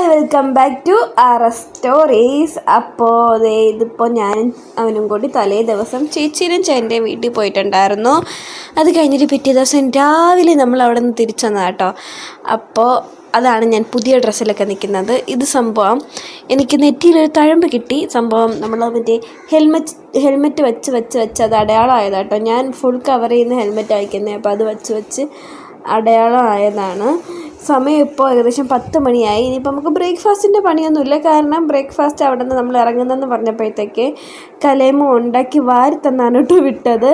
Hi, welcome back to RS stories. അപ്പോൾ ഇതിപ്പോൾ ഞാനും അവനും കൂടി തലേ ദിവസം ചേച്ചിയും ചേൻ്റെ വീട്ടിൽ പോയിട്ടുണ്ടായിരുന്നു. അത് കഴിഞ്ഞിട്ട് പിറ്റേ ദിവസം രാവിലെ നമ്മൾ അവിടെ നിന്ന് തിരിച്ചു വന്നതാണ് കേട്ടോ. അപ്പോൾ അതാണ് ഞാൻ പുതിയ ഡ്രസ്സിലൊക്കെ നിൽക്കുന്നത്. ഇത് സംഭവം എനിക്ക് നെറ്റിയിലൊരു തഴമ്പ് കിട്ടി. സംഭവം നമ്മൾ മറ്റേ ഹെൽമെറ്റ് വെച്ച് അത് അടയാളമായതാണ് കേട്ടോ. ഞാൻ ഫുൾ കവർ ചെയ്യുന്ന ഹെൽമെറ്റ് അയക്കുന്നത്, അപ്പോൾ അത് വെച്ച് അടയാളമായതാണ്. സമയം ഇപ്പോൾ ഏകദേശം 10 മണിയായി. ഇനിയിപ്പോൾ നമുക്ക് ബ്രേക്ക്ഫാസ്റ്റിൻ്റെ പണിയൊന്നുമില്ല, കാരണം ബ്രേക്ക്ഫാസ്റ്റ് അവിടെ നിന്ന് നമ്മൾ ഇറങ്ങുന്നതെന്ന് പറഞ്ഞപ്പോഴത്തേക്ക് കലേമ ഉണ്ടാക്കി വാരി തന്നാണ് കേട്ടോ വിട്ടത്.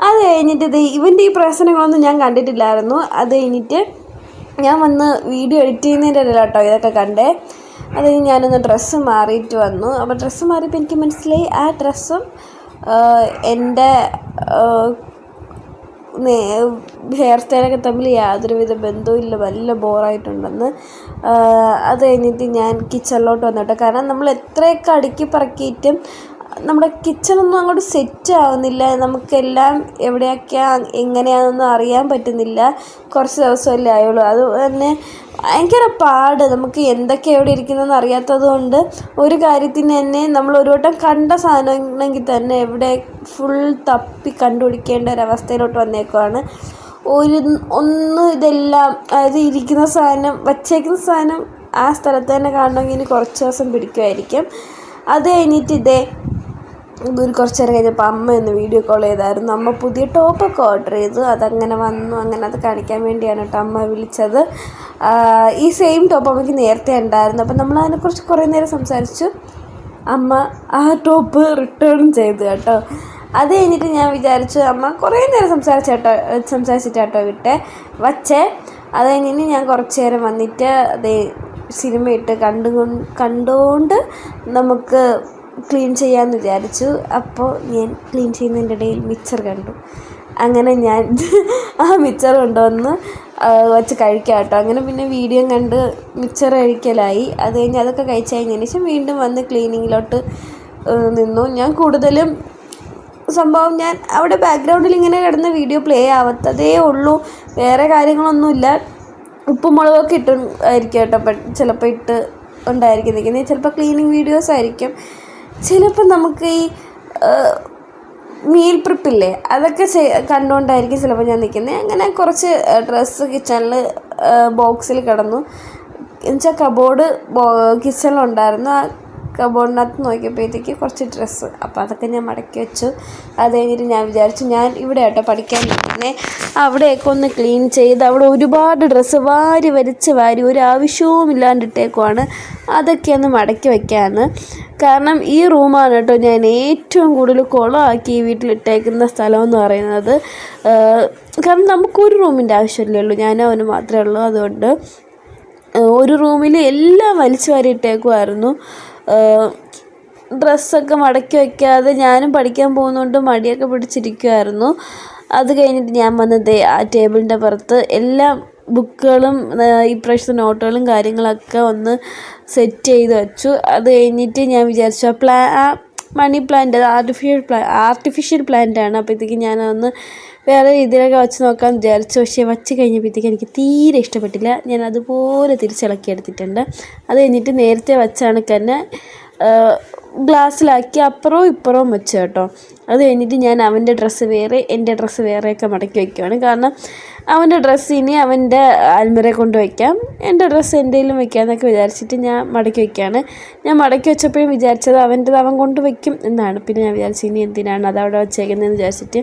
അത് കഴിഞ്ഞിട്ട് ഇവൻ്റെ ഈ പ്രശ്നങ്ങളൊന്നും ഞാൻ കണ്ടിട്ടില്ലായിരുന്നു. അത് കഴിഞ്ഞിട്ട് ഞാൻ വന്ന് വീഡിയോ എഡിറ്റ് ചെയ്യുന്നതിൻ്റെ ഇടയിൽ കേട്ടോ ഇതൊക്കെ കണ്ടേ. അത് കഴിഞ്ഞ് ഞാനൊന്ന് ഡ്രസ്സ് മാറിയിട്ട് വന്നു. അപ്പോൾ ഡ്രസ്സ് മാറിയപ്പോൾ എനിക്ക് മനസ്സിലായി ആ ഡ്രസ്സും എൻ്റെ ഹെയർ സ്റ്റൈലൊക്കെ തമ്മിൽ യാതൊരുവിധ ബന്ധവുമില്ല, നല്ല ബോറായിട്ടുണ്ടെന്ന്. അത് കഴിഞ്ഞിട്ട് ഞാൻ കിച്ചണിലോട്ട് വന്നിട്ട്, കാരണം നമ്മൾ എത്രയൊക്കെ അടുക്കി പറക്കിയിട്ടും നമ്മുടെ കിച്ചണൊന്നും അങ്ങോട്ട് സെറ്റ് ആവുന്നില്ല. നമുക്കെല്ലാം എവിടെയൊക്കെയാണ് എങ്ങനെയാണെന്നൊന്നും അറിയാൻ പറ്റുന്നില്ല. കുറച്ച് ദിവസമല്ലേ ആയുള്ളൂ. അത് തന്നെ ഭയങ്കര പാട്. നമുക്ക് എന്തൊക്കെ എവിടെ ഇരിക്കുന്നതെന്ന് അറിയാത്തത് കൊണ്ട് ഒരു കാര്യത്തിന് തന്നെ നമ്മൾ ഒരു വട്ടം കണ്ട സാധനമാണെങ്കിൽ തന്നെ എവിടെ ഫുൾ തപ്പി കണ്ടുപിടിക്കേണ്ട ഒരവസ്ഥയിലോട്ട് വന്നേക്കുവാണ്. ഇതെല്ലാം അത് ഇരിക്കുന്ന സാധനം വച്ചേക്കുന്ന സാധനം ആ സ്ഥലത്ത് തന്നെ കാണണമെങ്കിൽ ഇനി കുറച്ച് ദിവസം പിടിക്കുമായിരിക്കും. അത് കഴിഞ്ഞിട്ട് ഒരു കുറച്ച് നേരം കഴിഞ്ഞപ്പോൾ അമ്മ ഒന്ന് വീഡിയോ കോൾ ചെയ്തായിരുന്നു. അമ്മ പുതിയ ടോപ്പൊക്കെ ഓർഡർ ചെയ്തു. അതങ്ങനെ വന്നു. അങ്ങനെ അത് കാണിക്കാൻ വേണ്ടിയാണ് കേട്ടോ അമ്മ വിളിച്ചത്. ഈ സെയിം ടോപ്പ് അമ്മയ്ക്ക് നേരത്തെ ഉണ്ടായിരുന്നു. അപ്പം നമ്മൾ അതിനെക്കുറിച്ച് കുറേ നേരം സംസാരിച്ചു. അമ്മ ആ ടോപ്പ് റിട്ടേൺ ചെയ്തു കേട്ടോ. അത് കഴിഞ്ഞിട്ട് ഞാൻ വിചാരിച്ചു അമ്മ കുറേ നേരം സംസാരിച്ചിട്ടാട്ടോ വച്ചേ. അത് കഴിഞ്ഞിട്ട് ഞാൻ കുറച്ച് നേരം വന്നിട്ട് സിനിമയിട്ട് കണ്ടുകൊണ്ട് നമുക്ക് ക്ലീൻ ചെയ്യാമെന്ന് വിചാരിച്ചു. അപ്പോൾ ഞാൻ ക്ലീൻ ചെയ്യുന്നതിൻ്റെ ഇടയിൽ മിച്ചർ കണ്ടു. അങ്ങനെ ഞാൻ ആ മിച്ചർ കൊണ്ടുവന്ന് വച്ച് കഴിക്കാം കേട്ടോ. അങ്ങനെ പിന്നെ വീഡിയോ കണ്ട് മിച്ചർ കഴിക്കലായി. അത് കഴിഞ്ഞ് അതൊക്കെ കഴിച്ച് കഴിഞ്ഞതിന് ശേഷം വീണ്ടും വന്ന് ക്ലീനിങ്ങിലോട്ട് നിന്നു. ഞാൻ കൂടുതലും സംഭവം ഞാൻ അവിടെ ബാക്ക്ഗ്രൗണ്ടിൽ ഇങ്ങനെ കിടന്ന വീഡിയോ പ്ലേ ആവത്തതേ ഉള്ളൂ, വേറെ കാര്യങ്ങളൊന്നുമില്ല. ഉപ്പും മുളകൊക്കെ ആയിരിക്കും കേട്ടോ ചിലപ്പോൾ ഉണ്ടായിരിക്കും നിൽക്കുന്നത്. ചിലപ്പോൾ ക്ലീനിങ് വീഡിയോസ് ആയിരിക്കും, ചിലപ്പോൾ നമുക്ക് ഈ മീൽ പ്രിപ്പില്ലേ അതൊക്കെ കണ്ടുകൊണ്ടായിരിക്കും ചിലപ്പോൾ ഞാൻ നിൽക്കുന്നത്. അങ്ങനെ കുറച്ച് ഡ്രസ്സ് കിച്ചണിൽ ബോക്സിൽ കിടന്നു. എന്നുവെച്ചാൽ കബോർഡ് കിച്ചണിലുണ്ടായിരുന്നു. ആ കബോർഡിനകത്ത് നോക്കിയപ്പോഴത്തേക്ക് കുറച്ച് ഡ്രസ്സ്, അപ്പോൾ അതൊക്കെ ഞാൻ മടക്കി വെച്ചു. അത് കഴിഞ്ഞിട്ട് ഞാൻ വിചാരിച്ചു ഞാൻ ഇവിടെ കേട്ടോ പഠിക്കാൻ നിൽക്കുന്നത്, അവിടെയൊക്കെ ഒന്ന് ക്ലീൻ ചെയ്ത് അവിടെ ഒരുപാട് ഡ്രസ്സ് വാരി ഒരു ആവശ്യവും ഇല്ലാണ്ടിട്ടേക്കുവാണ്. അതൊക്കെ ഒന്ന് മടക്കി വയ്ക്കാമെന്ന്. കാരണം ഈ റൂമാണ് കേട്ടോ ഞാൻ ഏറ്റവും കൂടുതൽ കുളമാക്കി ഈ വീട്ടിലിട്ടേക്കുന്ന സ്ഥലമെന്ന് പറയുന്നത്. കാരണം നമുക്കൊരു റൂമിൻ്റെ ആവശ്യമല്ലേ ഉള്ളൂ, ഞാനും അവന് മാത്രമേ ഉള്ളൂ. അതുകൊണ്ട് ഒരു റൂമിൽ എല്ലാം വലിച്ചു വാരി ഇട്ടേക്കുമായിരുന്നു. ഡ്രസ്സൊക്കെ മടക്കി വയ്ക്കാതെ ഞാനും പഠിക്കാൻ പോകുന്നതുകൊണ്ട് മടിയൊക്കെ പിടിച്ചിരിക്കുമായിരുന്നു. അത് കഴിഞ്ഞിട്ട് ഞാൻ വന്നത് ആ ടേബിളിൻ്റെ പുറത്ത് എല്ലാ ബുക്കുകളും ഇപ്രാവശ്യത്തെ നോട്ടുകളും കാര്യങ്ങളൊക്കെ ഒന്ന് സെറ്റ് ചെയ്ത് വെച്ചു. അത് കഴിഞ്ഞിട്ട് ഞാൻ വിചാരിച്ചു മണി പ്ലാന്റ്, ആർട്ടിഫിഷ്യൽ പ്ലാന്റാണ്. അപ്പോഴത്തേക്ക് ഞാനതൊന്ന് വേറെ രീതിയിലൊക്കെ വച്ച് നോക്കാമെന്ന് വിചാരിച്ചു. പക്ഷേ വച്ച് കഴിഞ്ഞപ്പോഴത്തേക്ക് എനിക്ക് തീരെ ഇഷ്ടപ്പെട്ടില്ല. ഞാൻ അതുപോലെ തിരിച്ചിളക്കി എടുത്തിട്ടുണ്ട്. അത് കഴിഞ്ഞിട്ട് നേരത്തെ വച്ച കണക്ക് തന്നെ ഗ്ലാസ്സിലാക്കി അപ്പുറവും ഇപ്പുറവും വെച്ചു കേട്ടോ. അത് കഴിഞ്ഞിട്ട് ഞാൻ അവൻ്റെ ഡ്രസ്സ് വേറെ എൻ്റെ ഡ്രസ്സ് വേറെയൊക്കെ മടക്കി വയ്ക്കുകയാണ്. കാരണം അവൻ്റെ ഡ്രസ്സ് ഇനി അവൻ്റെ അൽമറയിൽ കൊണ്ട് വയ്ക്കാം, എൻ്റെ ഡ്രസ്സ് എൻ്റെയിലും വയ്ക്കാമെന്നൊക്കെ വിചാരിച്ചിട്ട് ഞാൻ മടക്കി വയ്ക്കുകയാണ്. ഞാൻ മടക്കി വെച്ചപ്പോഴും വിചാരിച്ചത് അവൻ കൊണ്ട് വയ്ക്കും എന്നാണ്. പിന്നെ ഞാൻ വിചാരിച്ചു ഇനി എന്തിനാണ് അത് അവിടെ വച്ചേക്കുന്നതെന്ന് വിചാരിച്ചിട്ട്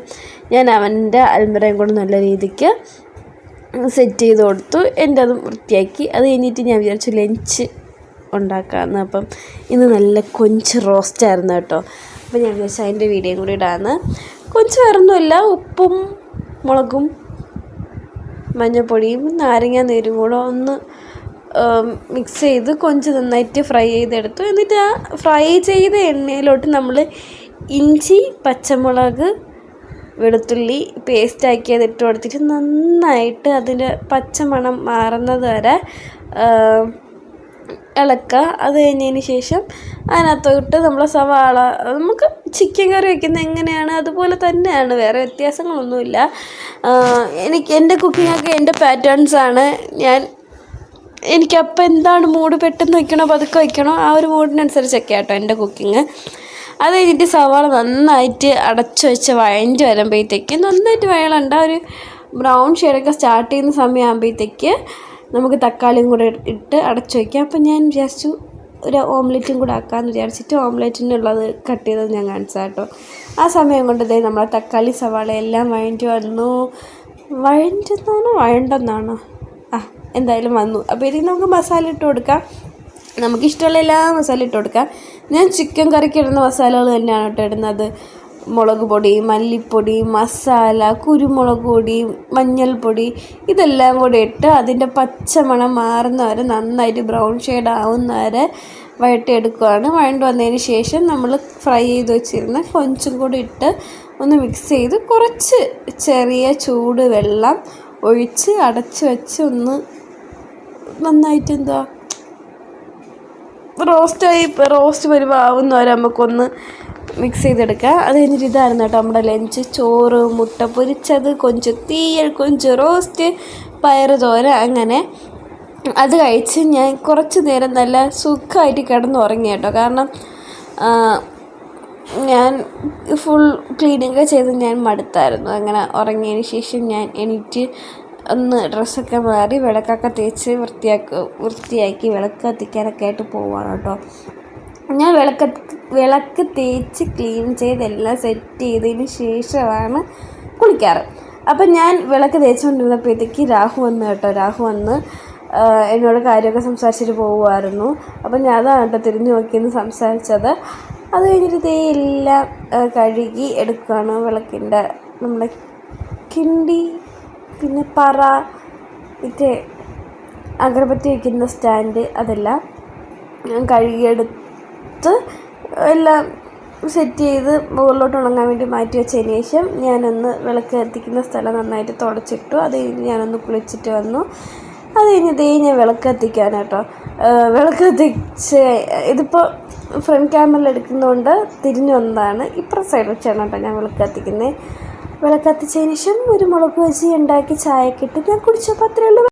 ഞാൻ അവൻ്റെ അൽമറയും കൊണ്ട് നല്ല രീതിക്ക് സെറ്റ് ചെയ്ത് കൊടുത്തു. എൻ്റെ അതും വൃത്തിയാക്കി. അത് കഴിഞ്ഞിട്ട് ഞാൻ വിചാരിച്ചു ലഞ്ച് ഉണ്ടാക്കാമെന്ന്. അപ്പം ഇന്ന് നല്ല കൊഞ്ച് റോസ്റ്റായിരുന്നു കേട്ടോ. അപ്പോൾ ഞാൻ വിചാരിച്ചു അതിൻ്റെ വീഡിയോയും കൂടി ഇടാമെന്ന്. കൊഞ്ച് വേറൊന്നുമില്ല, ഉപ്പും മുളകും മഞ്ഞൾപ്പൊടിയും നാരങ്ങ നീരും കൂടെ ഒന്ന് മിക്സ് ചെയ്ത് കൊഞ്ച് നന്നായിട്ട് ഫ്രൈ ചെയ്തെടുത്തു. എന്നിട്ട് ആ ഫ്രൈ ചെയ്ത എണ്ണയിലോട്ട് നമ്മൾ ഇഞ്ചി, പച്ചമുളക്, വെളുത്തുള്ളി പേസ്റ്റാക്കിയത് ഇട്ട് കൊടുത്തിട്ട് നന്നായിട്ട് അതിൻ്റെ പച്ചമണം മാറുന്നത് വരെ ഇളക്കുക. അത് കഴിഞ്ഞതിന് ശേഷം അതിനകത്തോട്ട് നമ്മൾ സവാള, നമുക്ക് ചിക്കൻ കറി വയ്ക്കുന്നത് എങ്ങനെയാണ് അതുപോലെ തന്നെയാണ്, വേറെ വ്യത്യാസങ്ങളൊന്നുമില്ല. എൻ്റെ കുക്കിങ്ങൊക്കെ എൻ്റെ പാറ്റേൺസാണ്. ഞാൻ എനിക്കപ്പോൾ എന്താണ് മൂഡ്, പെട്ടെന്ന് വയ്ക്കണോ പതുക്കെ വയ്ക്കണോ, ആ ഒരു മൂഡിനനുസരിച്ചൊക്കെ കേട്ടോ എൻ്റെ കുക്കിങ്. അത് കഴിഞ്ഞിട്ട് സവാള നന്നായിട്ട് അടച്ചു വെച്ച് വഴഞ്ഞ് വരുമ്പോഴത്തേക്ക്, നന്നായിട്ട് വഴളണ്ട, ഒരു ബ്രൗൺ ഷെയ്ഡൊക്കെ സ്റ്റാർട്ട് ചെയ്യുന്ന സമയമാകുമ്പോഴത്തേക്ക് നമുക്ക് തക്കാളിയും കൂടെ ഇട്ട് അടച്ചു വയ്ക്കാം. അപ്പം ഞാൻ വിചാരിച്ചു ഒരു ഓംലെറ്റും കൂടെ ആക്കാമെന്ന് വിചാരിച്ചിട്ട് ഓംലെറ്റിനുള്ളത് കട്ട് ചെയ്തത് ഞാൻ കാണിച്ചാൽ കേട്ടോ. ആ സമയം കൊണ്ട് നമ്മളെ തക്കാളി സവാള എല്ലാം വഴഞ്ഞു വന്നു. വഴണ്ടെന്നാണോ എന്തായാലും വന്നു. അപ്പോൾ ഇതിന് നമുക്ക് മസാല ഇട്ട് കൊടുക്കാം. നമുക്കിഷ്ടമുള്ള എല്ലാ മസാല ഇട്ട് കൊടുക്കാം. ഞാൻ ചിക്കൻ കറിക്ക് ഇടുന്ന മസാലകൾ തന്നെയാണ് കേട്ടോ ഇടുന്നത്. മുളക് പൊടി, മല്ലിപ്പൊടി, മസാല, കുരുമുളക് പൊടി, മഞ്ഞൾപ്പൊടി, ഇതെല്ലാം കൂടി ഇട്ട് അതിൻ്റെ പച്ചമണം മാറുന്ന വരെ നന്നായിട്ട് ബ്രൗൺ ഷെയ്ഡ് ആവുന്ന വരെ വഴറ്റിയെടുക്കുകയാണ്. വഴണ്ട് വന്നതിന് ശേഷം നമ്മൾ ഫ്രൈ ചെയ്ത് വെച്ചിരുന്ന കൊഞ്ചും കൂടി ഇട്ട് ഒന്ന് മിക്സ് ചെയ്ത് കുറച്ച് ചെറിയ ചൂട് വെള്ളം ഒഴിച്ച് അടച്ച് വെച്ച് ഒന്ന് നന്നായിട്ട് റോസ്റ്റ് പരിവാവുന്ന വരെ നമുക്കൊന്ന് മിക്സ് ചെയ്തെടുക്കുക. അത് കഴിഞ്ഞിട്ട് ഇതായിരുന്നു കേട്ടോ നമ്മുടെ ലഞ്ച്. ചോറ്, മുട്ട പൊരിച്ചത്, കൊഞ്ച് തീയൽ, കൊഞ്ച് റോസ്റ്റ്, പയറ് തോര, അങ്ങനെ അത് കഴിച്ച് ഞാൻ കുറച്ച് നേരം നല്ല സുഖമായിട്ട് കിടന്നുറങ്ങി കേട്ടോ. കാരണം ഞാൻ ഫുൾ ക്ലീനിങ് ചെയ്ത് ഞാൻ മടുത്തായിരുന്നു. അങ്ങനെ ഉറങ്ങിയതിന് ശേഷം ഞാൻ എണീറ്റ് ഒന്ന് ഡ്രസ്സൊക്കെ മാറി വിളക്കൊക്കെ തേച്ച് വൃത്തിയാക്കി വിളക്ക് കത്തിക്കാനൊക്കെ ആയിട്ട് പോവാണ് കേട്ടോ. ഞാൻ വിളക്ക് തേച്ച് ക്ലീൻ ചെയ്ത് എല്ലാം സെറ്റ് ചെയ്തതിന് ശേഷമാണ് കുളിക്കാറ്. അപ്പം ഞാൻ വിളക്ക് തേച്ചുകൊണ്ടിരുന്നപ്പോഴത്തേക്ക് രാഹു വന്നു കേട്ടോ. രാഹു വന്ന് എന്നോട് കാര്യമൊക്കെ സംസാരിച്ചിട്ട് പോകുമായിരുന്നു. അപ്പം ഞാൻ അതാണ് കേട്ടോ തിരിഞ്ഞു നോക്കിയെന്ന് സംസാരിച്ചത്. അത് കഴിഞ്ഞിട്ട് എല്ലാം കഴുകി എടുക്കുകയാണ്. വിളക്കിൻ്റെ നമ്മുടെ കിണ്ടി, പിന്നെ പറ, അഗർബത്തി വയ്ക്കുന്ന സ്റ്റാൻഡ്, അതെല്ലാം ഞാൻ കഴുകിയെടുത്ത് എല്ലാം സെറ്റ് ചെയ്ത് മുകളിലോട്ട് ഉണങ്ങാൻ വേണ്ടി മാറ്റി വെച്ചതിന് ശേഷം ഞാനൊന്ന് വിളക്ക് കത്തിക്കുന്ന സ്ഥലം നന്നായിട്ട് തുടച്ചിട്ടു. അത് കഴിഞ്ഞ് ഞാനൊന്ന് കുളിച്ചിട്ട് വന്നു. അത് കഴിഞ്ഞ് ഞാൻ വിളക്ക് കത്തിക്കാൻ കേട്ടോ. വിളക്ക് കത്തിച്ച് ഇതിപ്പോൾ ഫ്രണ്ട് ക്യാമറയിൽ എടുക്കുന്നതുകൊണ്ട് തിരിഞ്ഞു വന്നതാണ്. ഇപ്പുറം സൈഡ് വെച്ചാണ് കേട്ടോ ഞാൻ വിളക്ക് കത്തിക്കുന്നത്. വിളക്ക് കത്തിച്ചതിന് ശേഷം ഒരു മുളക് ബജി ഉണ്ടാക്കി ചായക്കിട്ട് ഞാൻ കുടിച്ചപ്പോൾ അത്രയേ ഉള്ളൂ.